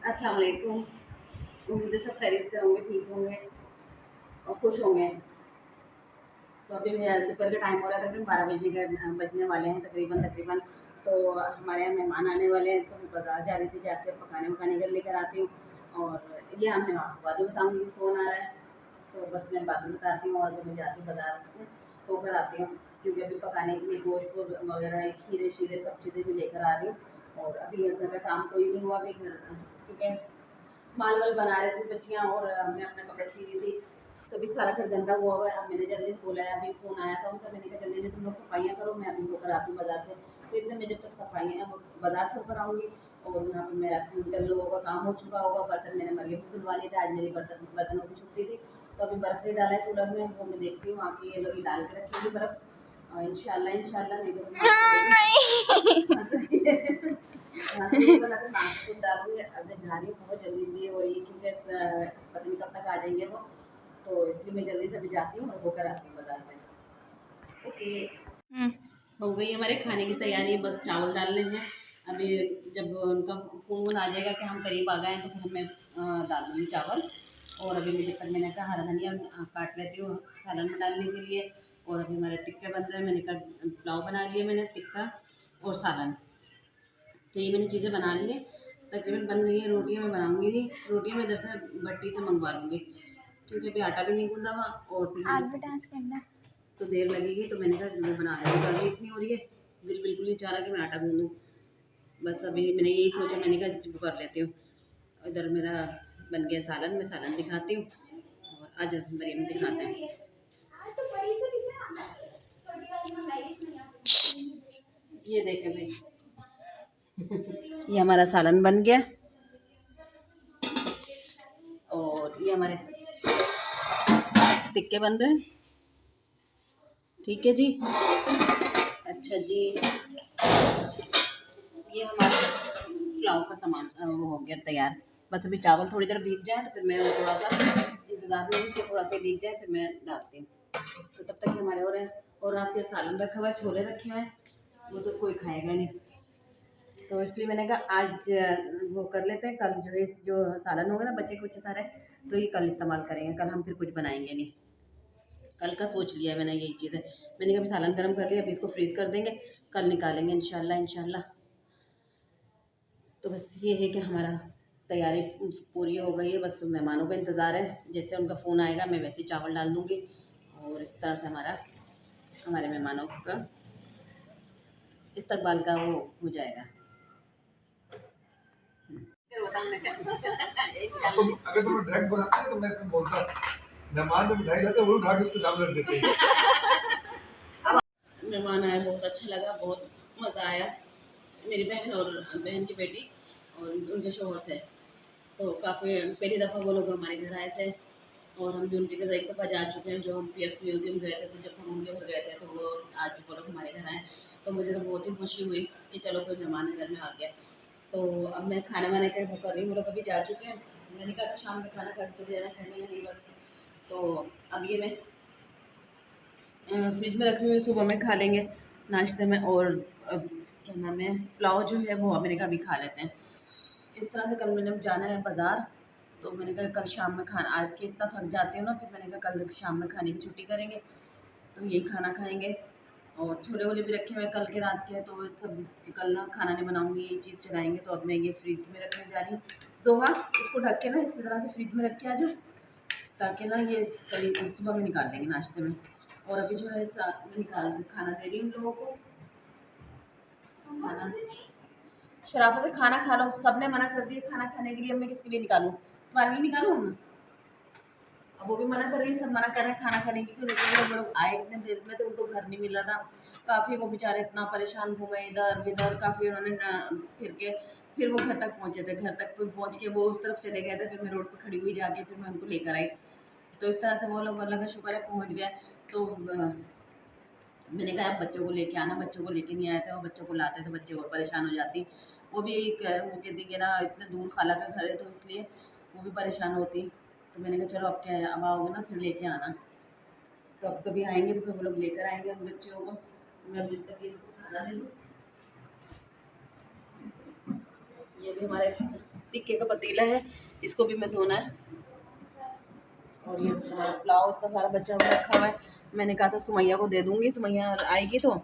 अस्सलाम वालेकुम। उम्मीद है सब खैरियत से होंगे, ठीक होंगे और खुश होंगे। तो अभी मेरा दोपहर का टाइम हो रहा है, तकरीबन 12 बजने वाले हैं तकरीबन तकरीबन। तो हमारे यहाँ मेहमान आने वाले हैं, तो मैं बाज़ार जा रही थी, जाके पकाने वकाने घर लेकर आती हूँ। और ये मैं आपको बाद में बताऊँगी, फ़ोन आ रहा है तो बस मैं बाद में बताती हूँ। और जब मैं जाती हूँ बाज़ार होकर आती हूँ, क्योंकि अभी पकाने के लिए गोश्त वगैरह खीरे शीरे सब चीज़ें भी लेकर आ रही हूँ। और अभी घर का काम कोई नहीं हुआ अभी घर, क्योंकि माल वाल बना रहे थे बच्चियाँ और मैं अपना कपड़े सी रही थी। तो अभी सारा घर गंदा हुआ हुआ है। अब मैंने जल्दी से बोला है, अभी फ़ोन आया था उनका, मैंने कहा जल्दी से तुम लोग सफाइयाँ करो, मैं अभी होकर आती हूँ बाज़ार से। तो इतने में जब तक सफाइयाँ वो बाज़ार से होकर आऊँगी और वहाँ पर मेरा कल लोगों का काम हो चुका होगा। बर्तन मैंने मरियम से धुलवा लिए थे, आज मेरी बर्तनों की छुट्टी थी। तो अभी बर्फ़ नहीं डाला है कूलर में, वो मैं देखती हूँ आके ये लोग डाल के रखी हुई बर्फ़। इंशाल्लाह इंशाल्लाह नहीं तो मैं आपको हाँ, तो ये वाला तो नाश्ते डालूँगी। अब मैं जा रही हूँ बहुत जल्दी वही, क्योंकि पता नहीं कब तक आ जाएँगे वो। तो इसलिए मैं जल्दी से अभी जाती हूँ और होकर आती हूँ बाज़ार से। ओके। हुँ। हो गई हमारे खाने की तैयारी, बस चावल डालने हैं। अभी जब उनका फ़ोन आ जाएगा कि हम करीब आ गए हैं, तो फिर मैं डाल दूँगी चावल। और अभी मैं जब तक मैंने कहा हरा धनिया काट लेती हूँ सालन में डालने के लिए। और अभी हमारे टिक्के बन रहे हैं, मैंने कहा पुलाव बना लिए मैंने, टिक्का और सालन। तो ये मैंने चीज़ें बना ली हैं, तकरीबन बन गई हैं। रोटियाँ मैं बनाऊँगी नहीं, रोटियाँ मैं इधर से भट्टी से मंगवा लूँगी, क्योंकि अभी आटा भी नहीं गूँधा हुआ और फिर आज भी डांस करना है। तो देर लगेगी। तो मैंने कहा मैं बना लेती हूँ, गर्मी इतनी हो रही है, दिल बिल्कुल नहीं चाह रहा कि मैं आटा गूँधूँ। बस अभी मैंने यही सोचा, मैंने कहा वो कर लेती हूँ। इधर मेरा बन गया सालन, मैं सालन दिखाती हूँ और आज मरियम दिखाते हैं। ये देखें भाई, ये हमारा सालन बन गया और ये हमारे टिक्के बन रहे हैं। ठीक है जी। अच्छा जी, ये हमारा पुलाव का सामान वो हो गया तैयार। बस अभी चावल थोड़ी देर भीग जाए तो फिर मैं थोड़ा सा इंतज़ार में हूँ कि थोड़ा सा भीग जाए, फिर मैं डालती हूँ। तो तब तक ये हमारे और रात के सालन रखा हुआ है, छोले रखे हुए हैं, वो तो कोई खाएगा नहीं। तो इसलिए मैंने कहा आज वो कर लेते हैं, कल जो है जो सालन होगा ना बचे कुछ सारे, तो ये कल इस्तेमाल करेंगे, कल हम फिर कुछ बनाएंगे नहीं। कल का सोच लिया है मैंने यही चीज़ है। मैंने कहा अभी सालन गर्म कर लिया, अभी इसको फ्रीज़ कर देंगे, कल निकालेंगे इंशाल्लाह इंशाल्लाह। तो बस ये है कि हमारा तैयारी पूरी हो गई है, बस मेहमानों का इंतज़ार है। जैसे उनका फ़ोन आएगा मैं वैसे ही चावल डाल दूँगी और इस तरह से हमारे मेहमानों का इस्तकबाल का वो हो जाएगा। आपको अगर तुम्हें डायरेक्ट बुलाते हैं तो मैं इसमें बोलता मेहमान जो मिठाई लाते हैं वो उठा के उसके सामने रख देते हैं। मेहमान आए, बहुत अच्छा लगा, बहुत मज़ा आया। मेरी बहन और बहन की बेटी और उनके शौहर थे, तो काफ़ी पहली दफ़ा वो लोग हमारे घर आए थे। और हम भी उनके घर एक दफ़ा जा चुके हैं, जो हम पीएफ म्यूज़ियम गए थे, तो जब हम उनके घर गए थे तो वो आज वो लोग हमारे घर आए। तो मुझे तो बहुत ही खुशी हुई कि चलो कोई मेहमान घर में आ गया। तो अब मैं खाना वाने का वो कर रही हूँ, वो लोग अभी जा चुके हैं। मैंने कहा था शाम में खाना खा के चले जाना, कहने लगे नहीं बस। तो अब ये मैं फ्रिज में रखी हुई, सुबह में खा लेंगे नाश्ते में। और क्या नाम है, पुलाव जो है वो मैंने कहा अभी खा लेते हैं। इस तरह से कल मैंने जाना है बाज़ार, तो मैंने कहा कल शाम में खाना, आज के इतना थक जाती हूँ ना, फिर मैंने कहा कल शाम में खाने की छुट्टी करेंगे तो यही खाना खाएँगे। और छोले वोले भी रखे हुए हैं कल के रात के, तो सब कल ना खाना नहीं बनाऊँगी, यही चीज़ चलाएँगे। तो अब मैं ये फ्रिज में रखने जा रही हूँ। ज़ोहा, इसको ढक के ना इस तरह से फ्रिज में रख के आ जा, ताकि ना ये कल सुबह में निकाल देंगे नाश्ते में। और अभी जो है निकाल खाना दे रही हूँ लोगों को। खाना शराफत से खाना खा लो, सबने मना कर दिया खाना खाने के लिए, अब मैं किसके लिए निकालूँ? तुम्हारे लिए निकालूँ ना? अब वो भी मना कर रही है, सब मना कर रहे हैं खाना खाने की, क्योंकि वो लोग आए इतने देर में तो उनको घर नहीं मिल रहा था। काफ़ी वो बेचारे इतना परेशान घूमे इधर उधर, काफ़ी उन्होंने फिर के फिर वो घर तक पहुँचे थे। घर तक पहुँच के वो उस तरफ चले गए थे, फिर मैं रोड पे खड़ी हुई जाके फिर मैं उनको लेकर आई। तो इस तरह से वो लोग, अल्लाह का शुक्र है, पहुँच गए। तो मैंने कहा अब बच्चों को लेके आना, बच्चों को लेके नहीं आए थे, और बच्चों को लाते तो बच्चे और परेशान हो जाती। वो भी वो कहती कि ना इतने दूर खाला का घर है, तो इसलिए वो भी परेशान होती। तो मैंने कहा चलो अब क्या है, अब आओगे ना फिर लेके आना। तो अब कभी आएंगे तो फिर वो लोग लेकर आएंगे उन बच्चों को। मैं अभी तक इनको खाना दे दूँ। ये भी हमारे टिक्के का पतीला है, इसको भी मैं धोना है। और ये हमारा पुलाव इतना सारा बचा हुआ रखा हुआ है। मैंने कहा था सुमैया को दे दूंगी, सुमैया आएगी तो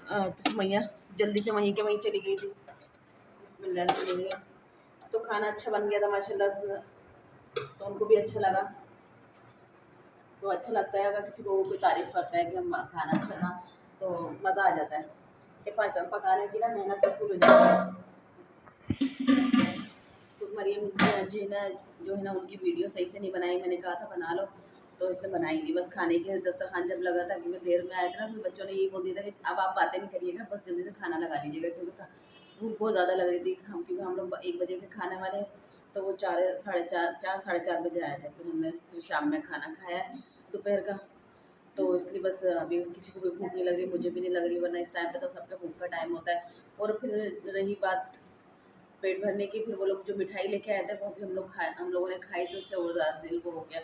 सुमैया जल्दी से वहीं के वहीं चली गई थी। बिस्मिल्लाह। तो खाना अच्छा बन गया था माशाल्लाह, तो उनको भी अच्छा लगा। तो अच्छा लगता है अगर किसी को कोई तारीफ़ करता है कि हम खाना अच्छा था, तो मज़ा आ जाता है कि पकाने की ना मेहनत वसूल हो जाती है। तो मरियम जी ने जो है ना उनकी वीडियो सही से नहीं बनाई, मैंने कहा था बना लो, तो इसने बनाई नहीं। बस खाने के दस्तरखान जब लगा था, क्योंकि देर में आया था ना, तो बच्चों ने यही बोल दिया था कि अब आप बातें नहीं करिएगा, बस जल्दी से खाना लगा लीजिएगा, क्योंकि भूख बहुत ज़्यादा लग रही थी। क्योंकि हम लोग 1 बजे के खाने वाले हैं, तो वो 4 साढ़े 4 बजे आया था। फिर हमने फिर शाम में खाना खाया दोपहर का। तो इसलिए बस अभी किसी को भी भूख नहीं लग रही, मुझे भी नहीं लग रही, वरना इस टाइम पे तो सबका भूख का टाइम होता है। और फिर रही बात पेट भरने की, फिर वो लोग जो मिठाई लेके आए थे वो भी हम लोगों ने खाई, तो उससे और ज़्यादा दिल वो हो गया।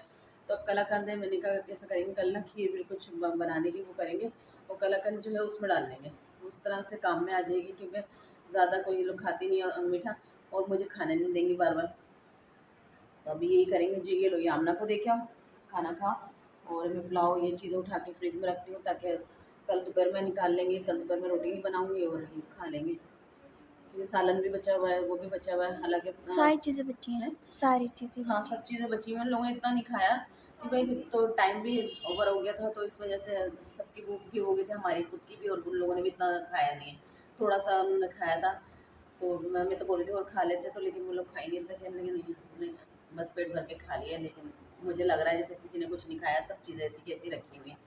तो अब कलाकंद है, मैंने कहा कैसा करेंगे, कल ना खीर भी कुछ बनाने की वो करेंगे, और कलाकंद जो है उसमें डाल लेंगे, उस तरह से काम में आ जाएगी, क्योंकि ज़्यादा कोई लोग खाती नहीं है मीठा, और मुझे खाने नहीं देंगी बार बार। तो अभी यही करेंगे जी, ये लो ये आमना को देखे आओ, खाना खाओ, और मैं पुलाव ये चीज़ें उठा के फ्रिज में रखती हूँ, ताकि कल दोपहर में निकाल लेंगे। कल दोपहर में रोटी नहीं बनाऊँगी और ये खा लेंगे, क्योंकि सालन भी बचा हुआ है, वो भी बचा हुआ है, हालाँकि सारी चीज़ें बची हैं, सारी चीज़ें हाँ, बची। सब चीज़ें बची हुई हैं। लोगों ने इतना नहीं खाया, क्योंकि तो टाइम भी ओवर हो गया था, तो इस वजह से सबकी भूख भी हो गई थी, हमारी खुद की भी, और उन लोगों ने भी इतना खाया नहीं है, थोड़ा-सा उन्होंने खाया था। तो मैं तो बोल रही थी और खा लेते, तो लेकिन वो लोग खा ही नहीं थे, कहने लगे नहीं हमने बस पेट भर के खा लिया। लेकिन मुझे लग रहा है जैसे किसी ने कुछ नहीं खाया, सब चीज़ें ऐसी की ऐसी रखी हुई हैं।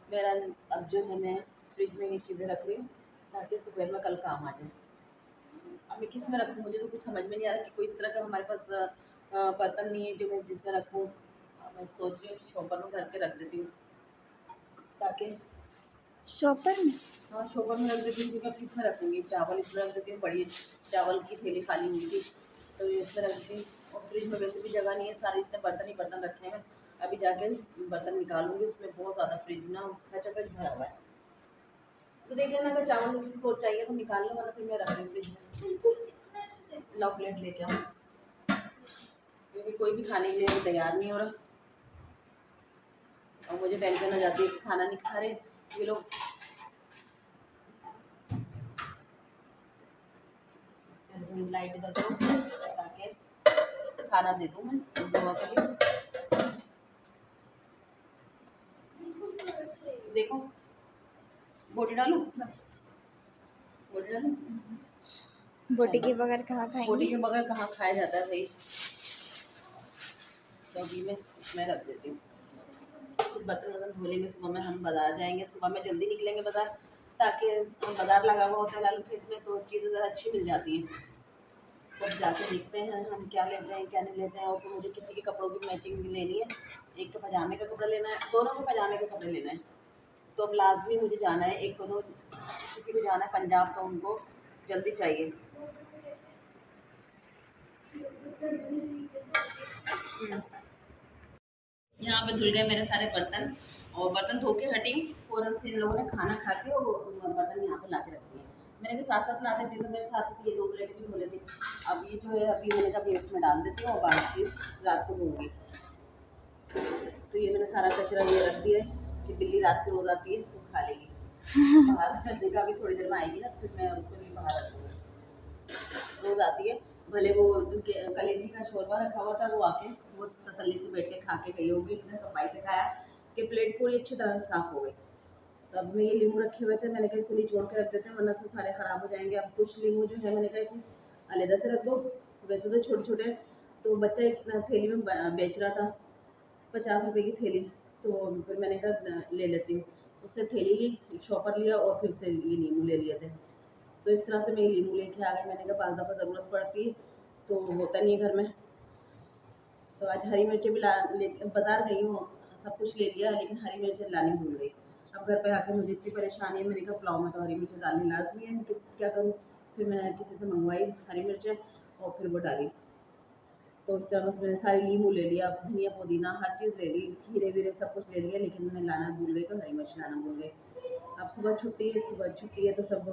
बहरहाल अब जो है मैं फ्रिज में ये चीज़ें रख रही हूँ, ताकि दोपहर में कल काम आ जाए। अब मैं किस में रखूँ, मुझे तो कुछ समझ में नहीं आ रहा कि कोई इस तरह का हमारे पास बर्तन नहीं है जो मैं जिसमें रखूँ। मैं सोच रही हूँ शॉपर में भर के रख देती हूँ, ताकि शॉपर में हाँ शॉपर में रख देती हूँ, क्योंकि अब किस में रखूँगी, चावल इसमें रख देती हूँ, बड़ी चावल की थैली खाली हुई थी, तो ये इसमें रख दी। और फ्रिज में वैसे भी जगह नहीं है, सारे इतने बर्तन ही बर्तन रखे हैं। अभी जाके बर्तन निकालूंगी, उसमें बहुत ज़्यादा फ्रिज ना खचाखच भरा हुआ है। तो देख लेना, अगर चावल किसी को और चाहिए तो निकाल लो, वरना फिर मैं रख दूँ फ्रिज में। लाओ प्लेट लेके आओ, क्योंकि कोई भी खाने के लिए तैयार नहीं हो रहा, और मुझे टेंशन हो जाती है कि खाना नहीं खा रहे ये लोग। चलो लाइट इधर करो, ताकि खाना दे दूँ मैं दुआ के लिए। देखो बोटी डालूं, बोटी डालूं, बोटी के बगैर कहाँ बोटी खाएंगे। के बगैर कहाँ खाया जाता है भाई। तो अभी मैं इसमें रख देती हूँ, कुछ बर्तन वर्तन धो लेंगे। सुबह में हम बाजार जाएंगे, सुबह में जल्दी निकलेंगे बाजार, ताकि बाजार लगा हुआ होता है लालू खेत में, तो चीज़ें ज़रा अच्छी मिल जाती हैं। तब जाके देखते हैं हम क्या लेते हैं क्या नहीं लेते हैं। और फिर मुझे किसी के कपड़ों की मैचिंग भी लेनी है, एक का पजामे का कपड़ा लेना है, दोनों को पजामे के कपड़े लेना है। तो अब लाजमी मुझे जाना है, एक को तो किसी को जाना है पंजाब, तो उनको जल्दी चाहिए। यहाँ पे धुल गए मेरे सारे बर्तन, और बर्तन धो के हटी हूँ, फ़ौरन से इन लोगों ने खाना खा के वो बर्तन यहाँ पे ला के रख दिए। मैंने कहा साथ साथ ला देती हूँ, मेरे साथ ये 2 प्लेट भी धो लेती। अब ये जो है अभी मैंने कहा प्लेट में डाल देती हूँ, और बाकी रात को धोऊँगी। तो ये मैंने सारा कचरा ये रख दिया है कि बिल्ली रात को रोज़ आती है तो खा लेगी। बाहर देखा अभी थोड़ी देर में आएगी ना, फिर मैं उसको भी बाहर रख दूँगी। रोज़ आती है, भले वो कलेजी का शोरबा रखा हुआ था, वो आके वो तसल्ली से बैठ के खा के गई होगी, इतने सफाई से खाया कि प्लेट पूरी अच्छी तरह से साफ हो गई। तो अब मैं ये लीमू रखे हुए थे, मैंने कहा इसको निचोड़ के रख देते हैं, वरना तो सारे ख़राब हो जाएंगे। अब कुछ लीमू जो है मैंने कहा इसे अलहदा से रख दो, वैसे तो छोटे छोटे, तो बच्चा एक थैली में बेच रहा था 50 रुपए की थैली, तो फिर मैंने कहा ले लेती हूँ। उससे थैली ली, एक शॉपर लिया, और फिर से ये लीमू ले लिए थे। तो इस तरह से मैं लीमू लेके आ गई। मैंने कहा बाद दफ़ा ज़रूरत पड़ती है तो होता नहीं है घर में। तो आज हरी मिर्चें भी बाजार गई हूँ, सब कुछ ले लिया, लेकिन हरी मिर्चें लानी भूल गई। अब घर पे आके मुझे इतनी परेशानी है, मैंने कहा पुलाव में तो हरी मिर्चें डालनी लाजमी है, क्या करूँ। फिर मैंने किसी से मंगवाई हरी मिर्चें, और फिर वो डाली। तो उस तरह से मैंने सारी लीमू ले लिया, धनिया पुदीना हर चीज़ ले ली, खीरे वीरे सब कुछ ले लिया, लेकिन मैं लाना भूल गई, तो हरी मिर्च लाना भूल गई। अब सुबह छुट्टी है तो सब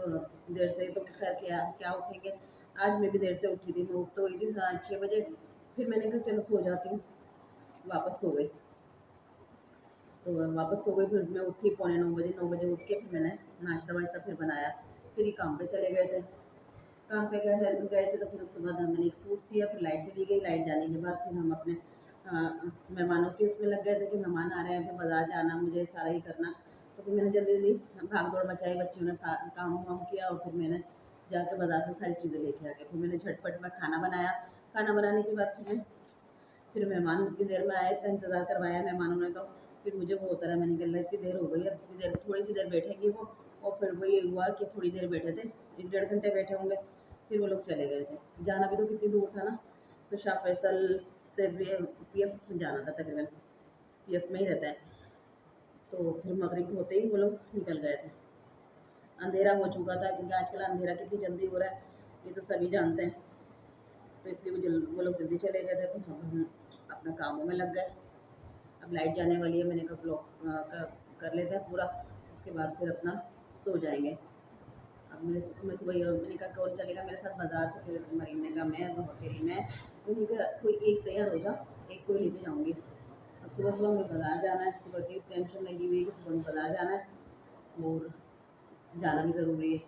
देर से, तो खैर क्या क्या उठेंगे। आज मैं भी देर से उठी थी, मैं उठ तो गई थी 6 बजे। फिर मैंने कहा चलो सो जाती हूँ, वापस सो गई। तो वापस सो गई, फिर मैं उठी पौने 9 बजे। 9 बजे उठ के फिर मैंने नाश्ता वाश्ता फिर बनाया। फिर ये काम पे चले गए थे, काम पे गए थे। तो फिर उसके बाद मैंने एक सूट सिया, फिर लाइट चली गई। लाइट जाने के बाद फिर हम अपने मेहमानों के उसमें लग गए थे कि मेहमान आ रहे हैं, फिर बाज़ार जाना, मुझे सारा ही करना। तो फिर मैंने जल्दी जल्दी भाग दौड़ मचाई, बच्चियों ने काम वाम किया, और फिर मैंने जाके बाज़ार से सारी चीज़ें लेके आ गई। फिर मैंने झटपट में खाना बनाया। खाना बनाने के बाद फिर मेहमान उतनी देर में आए, तो इंतज़ार करवाया मेहमानों ने। तो फिर मुझे वो होता रहा, मैंने कहा इतनी देर हो गई है, इतनी देर थोड़ी सी देर बैठेंगे वो। और फिर वो ये हुआ कि थोड़ी देर बैठे थे, 1 डेढ़ घंटे बैठे होंगे। फिर वो लोग चले गए थे। जाना भी तो कितनी दूर था ना, तो शाह फैसल से PF जाना था तकरीबन, PF में ही रहता है। तो फिर मगरिब होते ही वो लोग निकल गए थे। अंधेरा हो चुका था, क्योंकि आजकल अंधेरा कितनी जल्दी हो रहा है, ये तो सभी जानते हैं। तो इसलिए वो लोग जल्दी चले गए थे। फिर हम अपना कामों में लग गए। अब लाइट जाने वाली है, मैंने कहा ब्लॉग कर लेते हैं पूरा, उसके बाद फिर अपना सो जाएंगे। अब मैं सुबह मैंने कहा कौन चलेगा मेरे साथ बाज़ार। तो फिर मरीम ने कहा मैं, तेरी मैं। मैंने कहा कोई एक तैयार हो जा, एक को लेके जाऊँगी। अब सुबह सुबह मैं बाज़ार जाना है, सुबह की टेंशन लगी हुई है कि सुबह में बाज़ार जाना है, और जाना भी ज़रूरी है।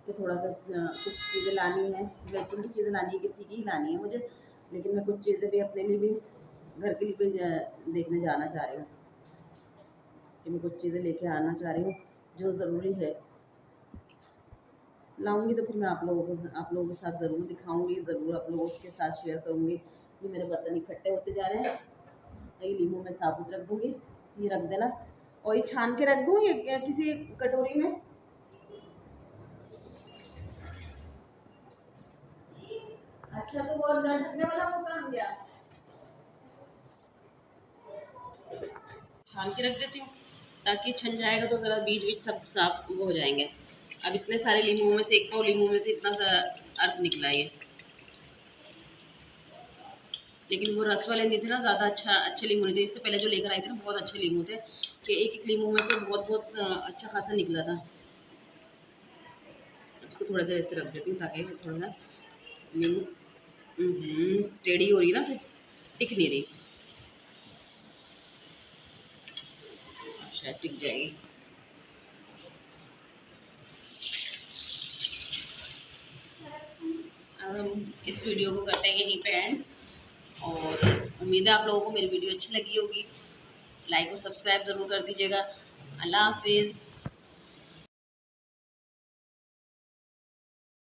कि थोड़ा सा कुछ चीज़ें लानी है, मैचिंग की चीज़ें लानी है, किसी की ही लानी है मुझे। लेकिन मैं कुछ चीज़ें भी अपने लिए भी, घर के लिए भी देखने जाना चाह रही हूँ, कि मैं कुछ चीज़ें लेके आना चाह रही हूँ जो ज़रूरी है। लाऊंगी तो फिर मैं आप लोगों के साथ ज़रूर दिखाऊंगी, ज़रूर आप लोगों के साथ शेयर करूंगी। ये मेरे बर्तन इकट्ठे होते जा रहे हैं। ये लीमू में साबुत रख दूंगी, ये रख देना, और ये छान के रख दूँ ये किसी कटोरी में। अच्छा, तो वो ढकने वाला वो काम गया, छान के रख देती हूँ ताकि छन जाएगा तो ज़रा बीज बीज सब साफ वो हो जाएंगे। अब इतने सारे लीमू में से, एक पाव लीमू में से इतना सा अर्क निकला है ये। लेकिन वो रस वाले नहीं थे ना, ज़्यादा अच्छे लीमू नहीं थे। इससे पहले जो लेकर आए थे ना, बहुत अच्छे लीमू थे, कि एक एक लीमू में से बहुत बहुत अच्छा खासा निकला था। इसको थोड़ा देर ऐसे रख देती हूँ ताकि थोड़ा सा लीमू टेढ़ी हो रही ना, तो टिक नहीं रही, शायद टिक जाएगी। अब हम इस वीडियो को करते हैं यहीं पे एंड, और उम्मीद है आप लोगों को मेरी वीडियो अच्छी लगी होगी। लाइक और सब्सक्राइब ज़रूर कर दीजिएगा। अल्लाह हाफिज़।